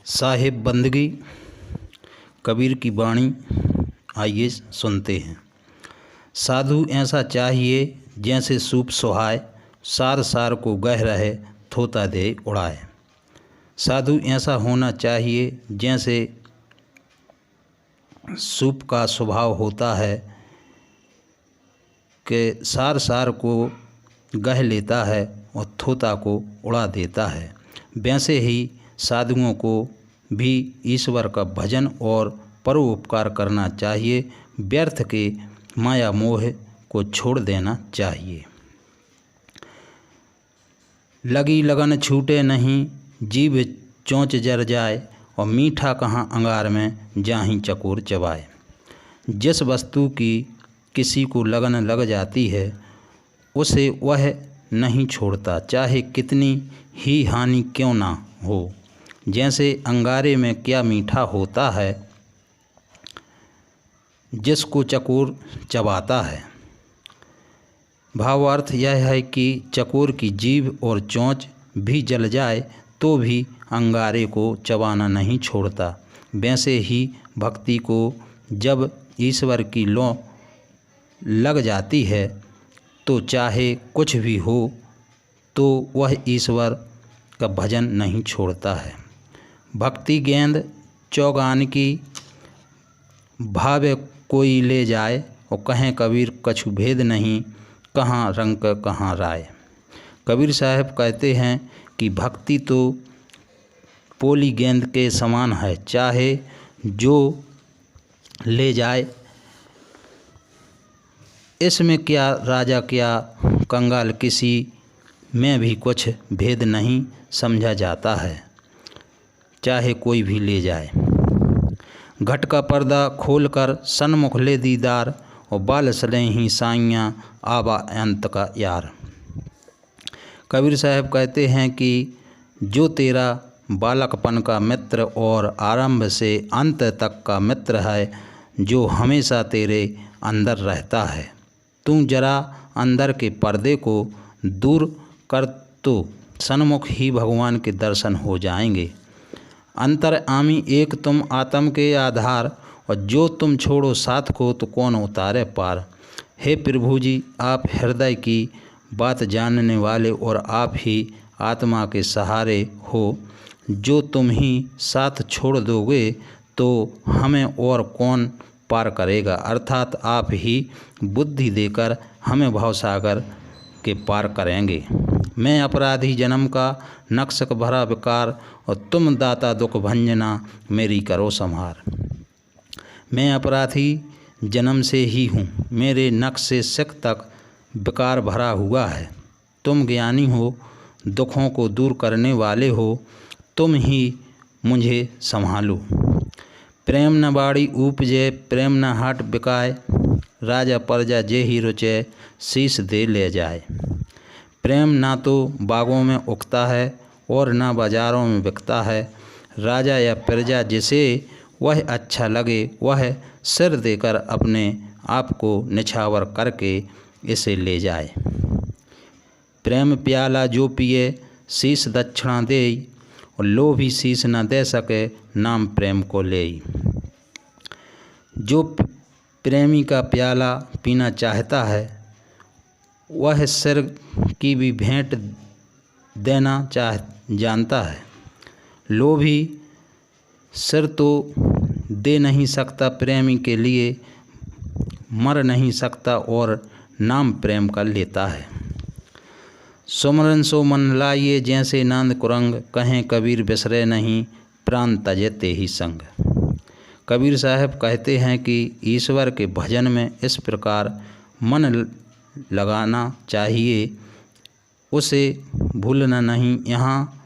साहिब बंदगी कबीर की वाणी आइए सुनते हैं। साधु ऐसा चाहिए जैसे सूप सुहाए, सार सार को गह रहे थोता दे उड़ाए। साधु ऐसा होना चाहिए जैसे सूप का स्वभाव होता है कि सार सार को गह लेता है और थोता को उड़ा देता है। वैसे ही साधुओं को भी ईश्वर का भजन और परोपकार करना चाहिए। व्यर्थ के माया मोह को छोड़ देना चाहिए। लगी लगन छूटे नहीं, जीभ चोंच जर जाए, और मीठा कहाँ अंगार में जाहीं चकोर चबाए। जिस वस्तु की किसी को लगन लग जाती है उसे वह नहीं छोड़ता, चाहे कितनी ही हानि क्यों ना हो। जैसे अंगारे में क्या मीठा होता है जिसको चकोर चबाता है। भावार्थ यह है कि चकोर की जीभ और चोंच भी जल जाए तो भी अंगारे को चबाना नहीं छोड़ता। वैसे ही भक्ति को जब ईश्वर की लौ लग जाती है तो चाहे कुछ भी हो तो वह ईश्वर का भजन नहीं छोड़ता है। भक्ति गेंद चौगान की, भावे कोई ले जाए, और कहें कबीर कछु भेद नहीं, कहाँ रंग कहाँ राय। कबीर साहब कहते हैं कि भक्ति तो पोली गेंद के समान है, चाहे जो ले जाए। इसमें क्या राजा क्या कंगाल, किसी में भी कुछ भेद नहीं समझा जाता है, चाहे कोई भी ले जाए। घट का पर्दा खोलकर सन्मुख ले दीदार, और बाल सले ही साइयाँ आबा अंत का यार। कबीर साहब कहते हैं कि जो तेरा बालकपन का मित्र और आरंभ से अंत तक का मित्र है, जो हमेशा तेरे अंदर रहता है, तू जरा अंदर के पर्दे को दूर कर तो सन्मुख ही भगवान के दर्शन हो जाएंगे। अंतर आमी एक तुम आत्म के आधार, और जो तुम छोड़ो साथ को तो कौन उतारे पार। हे प्रभु जी, आप हृदय की बात जानने वाले और आप ही आत्मा के सहारे हो। जो तुम ही साथ छोड़ दोगे तो हमें और कौन पार करेगा। अर्थात आप ही बुद्धि देकर हमें भवसागर के पार करेंगे। मैं अपराधी जन्म का नक्शक भरा विकार, और तुम दाता दुख भंजना मेरी करो संहार। मैं अपराधी जन्म से ही हूँ, मेरे नक्श से सिक तक विकार भरा हुआ है। तुम ज्ञानी हो, दुखों को दूर करने वाले हो, तुम ही मुझे संभालो। प्रेम न बाड़ी उपजे, प्रेम न हाट बिकाए, राजा प्रजा जे ही रुचे, शीश दे ले जाए। प्रेम ना तो बागों में उगता है और ना बाजारों में बिकता है। राजा या प्रजा जिसे वह अच्छा लगे वह सिर देकर अपने आप को निछावर करके इसे ले जाए। प्रेम प्याला जो पिए, शीश दक्षिणा दे, और लोभी शीश न दे सके, नाम प्रेम को ले। जो प्रेमी का प्याला पीना चाहता है वह सिर की भी भेंट देना जानता है। लोभी सिर तो दे नहीं सकता, प्रेमी के लिए मर नहीं सकता, और नाम प्रेम का लेता है। सुमरन सो मन लाइए, जैसे नांद कुरंग, कहें कबीर बिसरे नहीं, प्राण तजे ते ही संग। कबीर साहब कहते हैं कि ईश्वर के भजन में इस प्रकार मन लगाना चाहिए, उसे भूलना नहीं, यहाँ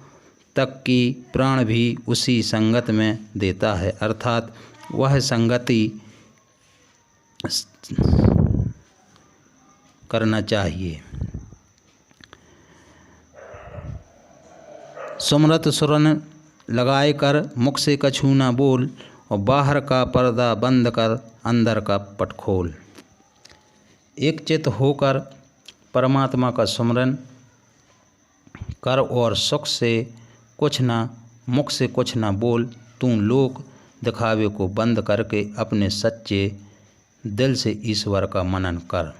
तक कि प्राण भी उसी संगत में देता है। अर्थात वह संगति करना चाहिए। सुमरत सुरन लगाए कर, मुख से कछू ना बोल, और बाहर का पर्दा बंद कर, अंदर का पट खोल। एक चित होकर परमात्मा का सुमरन कर और सुख से कुछ ना मुख से कुछ न बोल, तू लोक दिखावे को बंद करके अपने सच्चे दिल से ईश्वर का मनन कर।